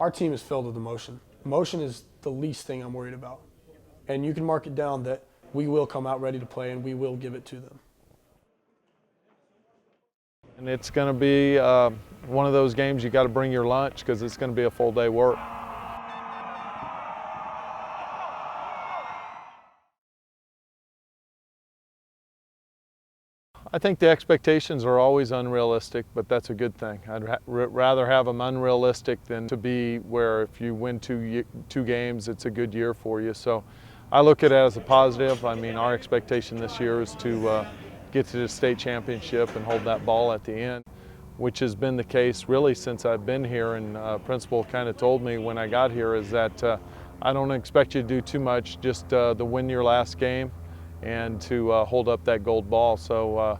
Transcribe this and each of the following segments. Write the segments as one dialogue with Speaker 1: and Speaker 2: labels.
Speaker 1: our team is filled with emotion. Emotion is the least thing I'm worried about. And you can mark it down that we will come out ready to play and we will give it to them.
Speaker 2: And it's going to be one of those games you got to bring your lunch because it's going to be a full day work. I think the expectations are always unrealistic, but that's a good thing. I'd rather have them unrealistic than to be where if you win two games, it's a good year for you. So I look at it as a positive. I mean, our expectation this year is to get to the state championship and hold that ball at the end, which has been the case really since I've been here. And principal kind of told me when I got here is that I don't expect you to do too much, just to win your last game and to hold up that gold ball. So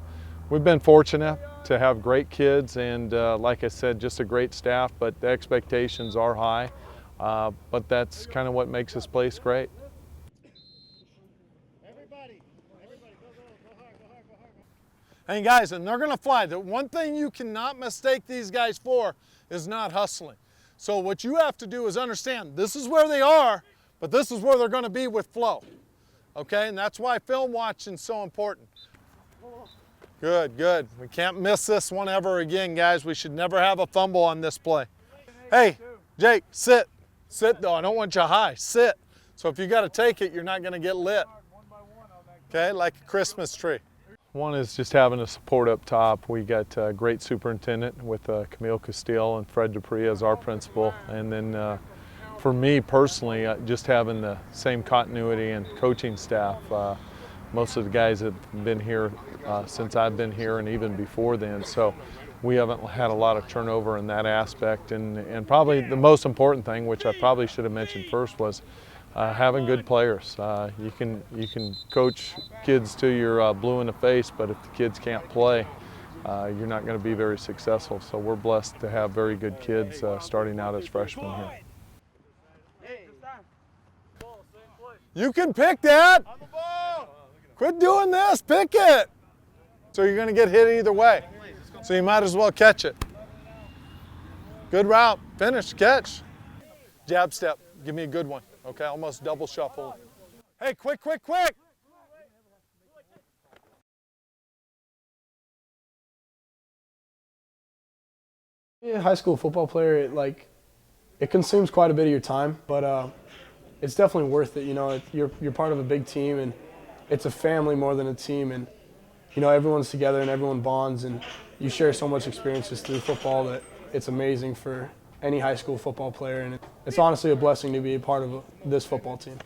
Speaker 2: we've been fortunate to have great kids and like I said, just a great staff, but the expectations are high. But that's kind of what makes this place great.
Speaker 3: Hey guys, and they're gonna fly. The one thing you cannot mistake these guys for is not hustling. So what you have to do is understand this is where they are, but this is where they're gonna be with flow. Okay, and that's why film watching is so important. Good, good. We can't miss this one ever again, guys. We should never have a fumble on this play. Hey, Jake, sit. Sit though, I don't want you high, sit. So if you gotta take it, you're not gonna get lit. Okay, like a Christmas tree.
Speaker 2: One is just having a support up top. We got a great superintendent with Camille Castile and Fred Dupree as our principal. And then for me personally, just having the same continuity and coaching staff. Most of the guys have been here since I've been here and even before then. So we haven't had a lot of turnover in that aspect. And probably the most important thing, which I probably should have mentioned first, was having good players. You can coach kids till you're blue in the face, but if the kids can't play, you're not going to be very successful. So we're blessed to have very good kids starting out as freshmen here.
Speaker 3: You can pick that. Quit doing this, pick it. So you're gonna get hit either way. So you might as well catch it. Good route, finish, catch. Jab step, give me a good one. Okay, almost double shuffle. Hey, quick, quick, quick.
Speaker 1: Yeah, high school football player, it consumes quite a bit of your time, but it's definitely worth it. You know, you're part of a big team, and it's a family more than a team, and you know everyone's together and everyone bonds, and you share so much experiences through football that it's amazing for any high school football player, and it's honestly a blessing to be a part of this football team.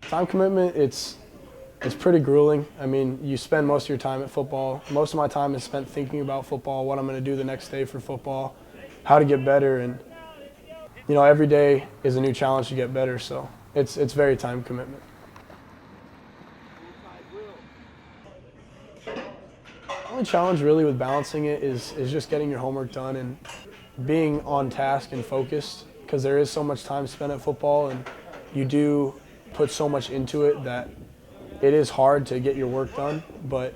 Speaker 1: Time commitment, it's pretty grueling. I mean, you spend most of your time at football. Most of my time is spent thinking about football, what I'm going to do the next day for football, how to get better, and you know, every day is a new challenge to get better, so it's very time commitment. The only challenge really with balancing it is just getting your homework done and being on task and focused, because there is so much time spent at football and you do put so much into it that it is hard to get your work done, but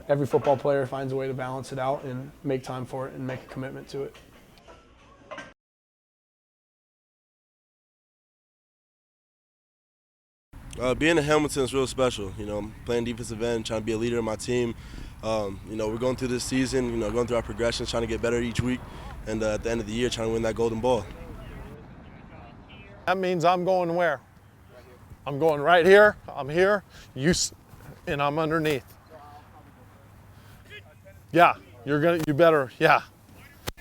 Speaker 1: every football player finds a way to balance it out and make time for it and make a commitment to it.
Speaker 4: Being at Hamilton is real special. You know, playing defensive end, trying to be a leader in my team. You know, we're going through this season, you know, going through our progressions, trying to get better each week, and at the end of the year, trying to win that golden ball.
Speaker 3: That means I'm going where? I'm going right here, I'm here, and I'm underneath. Yeah, you better, yeah.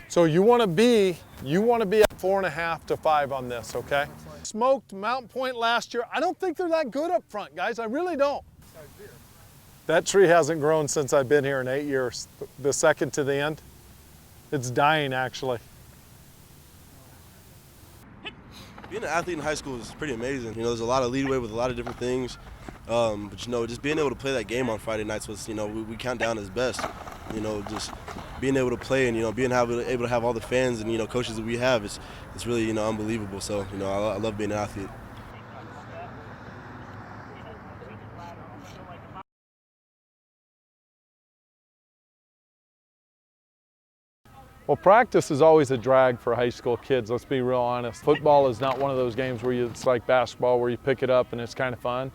Speaker 3: So you want to be at 4.5 to 5 on this, okay? Smoked Mountain Point last year. I don't think they're that good up front, guys. I really don't. That tree hasn't grown since I've been here in 8 years. The second to the end, it's dying actually.
Speaker 4: Being an athlete in high school is pretty amazing. You know, there's a lot of leeway with a lot of different things. But, you know, just being able to play that game on Friday nights was, you know, we count down as best. You know, just being able to play and, you know, being able to have all the fans and, you know, coaches that we have, it's really, you know, unbelievable. So, you know, I love being an athlete.
Speaker 2: Well, practice is always a drag for high school kids, let's be real honest. Football is not one of those games where it's like basketball where you pick it up and it's kind of fun.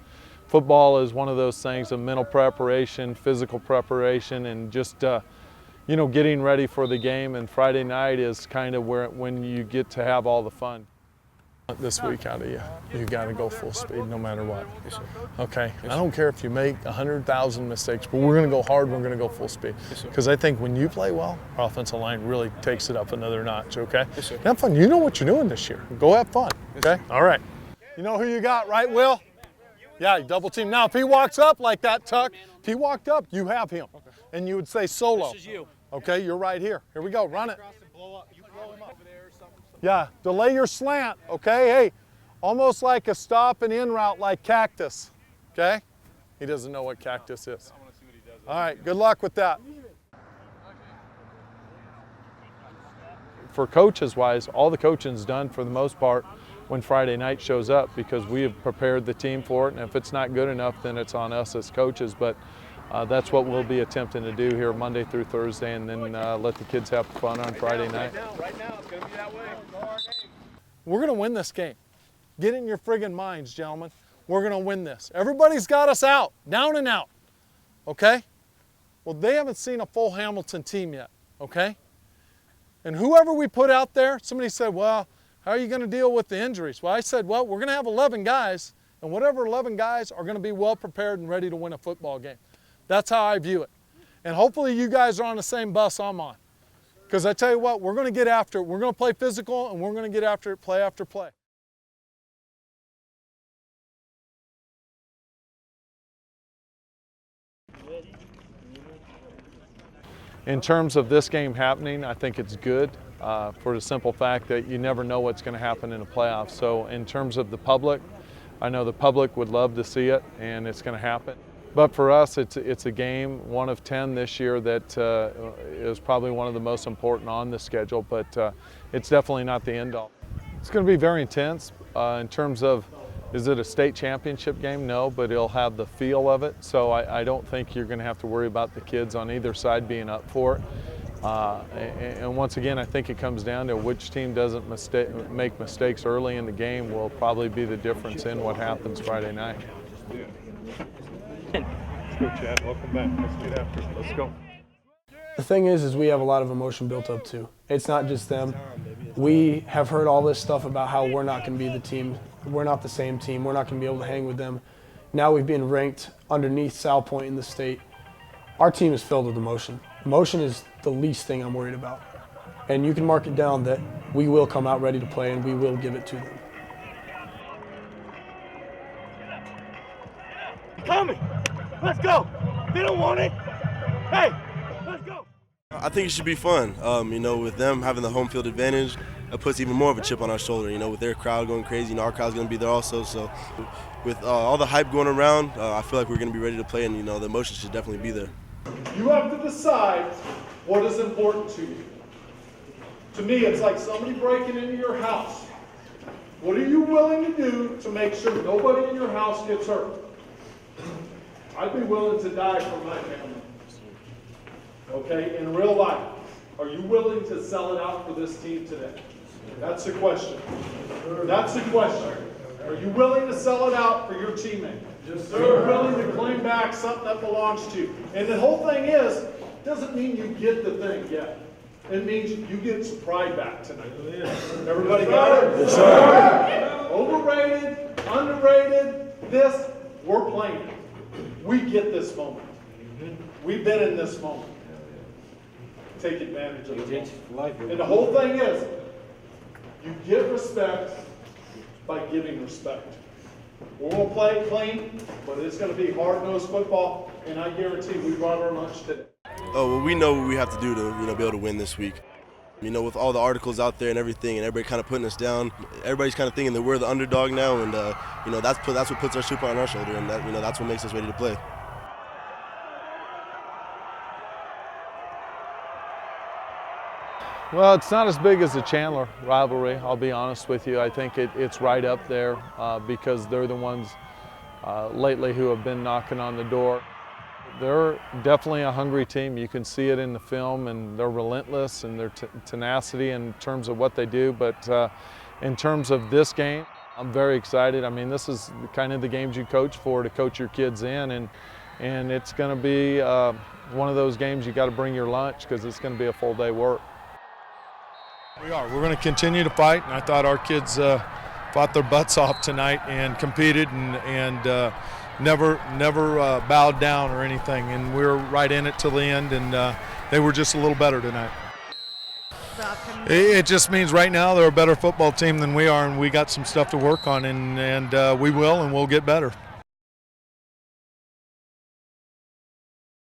Speaker 2: Football is one of those things of mental preparation, physical preparation, and just getting ready for the game. And Friday night is kind of when you get to have all the fun. This week out of you, you got to go full speed no matter what.
Speaker 5: Yes, sir.
Speaker 2: Okay, I don't care if you make 100,000 mistakes, but we're going to go hard. We're going to go full speed.
Speaker 5: Yes, sir.
Speaker 2: Because I think when you play well, our offensive line really takes it up another notch. Okay.
Speaker 5: Yes, sir.
Speaker 2: Have fun. You know what you're doing this year. Go have fun. Okay. All right.
Speaker 3: You know who you got, right, Will? Yeah, you double team. Now, if he walks up like that, Tuck, if he walked up, you have him. Okay. And you would say solo.
Speaker 5: This is you.
Speaker 3: Okay, you're right here. Here we go. Run it. Yeah, delay your slant. Okay, hey, almost like a stop and in route like cactus. Okay? He doesn't know what cactus is. All right, good luck with that.
Speaker 2: For coaches-wise, all the coaching's done for the most part when Friday night shows up because we have prepared the team for it, and if it's not good enough, then it's on us as coaches. But that's what we'll be attempting to do here Monday through Thursday, and then let the kids have fun on Friday night.
Speaker 5: Right now, it's going to be that way.
Speaker 3: We're going to win this game. Get it in your friggin' minds, gentlemen. We're going to win this. Everybody's got us out, down and out. Okay? Well, they haven't seen a full Hamilton team yet. Okay? And whoever we put out there, somebody said, well, how are you going to deal with the injuries? Well, I said, well, we're going to have 11 guys, and whatever 11 guys are going to be well prepared and ready to win a football game. That's how I view it. And hopefully you guys are on the same bus I'm on. Because I tell you what, we're going to get after it. We're going to play physical, and we're going to get after it play after play.
Speaker 2: In terms of this game happening, I think it's good for the simple fact that you never know what's going to happen in the playoffs. So in terms of the public, I know the public would love to see it, and it's going to happen. But for us, it's a game, one of 10 this year, that is probably one of the most important on the schedule, but it's definitely not the end all. It's going to be very intense in terms of, is it a state championship game? No, but it'll have the feel of it. So I don't think you're going to have to worry about the kids on either side being up for it. And once again, I think it comes down to which team doesn't make mistakes early in the game will probably be the difference in what happens Friday night.
Speaker 6: Let's go, Chad. Welcome back. Let's get after it. Let's go.
Speaker 1: The thing is we have a lot of emotion built up too. It's not just them. We have heard all this stuff about how we're not going to be the team. We're not the same team. We're not going to be able to hang with them. Now we've been ranked underneath Sal Point in the state. Our team is filled with emotion. Emotion is the least thing I'm worried about. And you can mark it down that we will come out ready to play and we will give it to them.
Speaker 6: Coming. Let's go. They don't want it. Hey, let's go.
Speaker 4: I think it should be fun. With them having the home field advantage, it puts even more of a chip on our shoulder. With their crowd going crazy, our crowd's going to be there also. So with all the hype going around, I feel like we're going to be ready to play, and the emotion should definitely be there.
Speaker 3: You have to decide what is important to you. To me, it's like somebody breaking into your house. What are you willing to do to make sure nobody in your house gets hurt? I'd be willing to die for my family. Okay, in real life, are you willing to sell it out for this team today? That's the question. That's the question. Are you willing to sell it out for your teammate? Yes, sir. Are you willing to claim back something that belongs to you? And the whole thing doesn't mean you get the thing yet. It means you get some pride back tonight. Everybody got it? Yes, sir. Overrated, underrated, we're playing it. We get this moment. We've been in this moment. Take advantage of it. And the whole thing is, you get respect by giving respect. We're going to play it clean, but it's going to be hard-nosed football, and I guarantee we brought our lunch today.
Speaker 4: Oh, well, we know what we have to do to be able to win this week. With all the articles out there and everything, and everybody kind of putting us down, everybody's kind of thinking that we're the underdog now, and that's what puts our chip on our shoulder, and that's what makes us ready to play.
Speaker 2: Well, it's not as big as the Chandler rivalry, I'll be honest with you. I think it's right up there because they're the ones lately who have been knocking on the door. they're definitely a hungry team. You can see it in the film, and they're relentless in their tenacity in terms of what they do. But in terms of this game, I'm very excited. I mean, this is kind of the games you coach for, to coach your kids in, and it's going to be one of those games you got to bring your lunch, because it's going to be a full day work.
Speaker 3: We are. We're going to continue to fight, and I thought our kids fought their butts off tonight and competed and never bowed down or anything. And we were right in it till the end, and they were just a little better tonight. It just means right now they're a better football team than we are, and we got some stuff to work on, and we will, and we'll get better.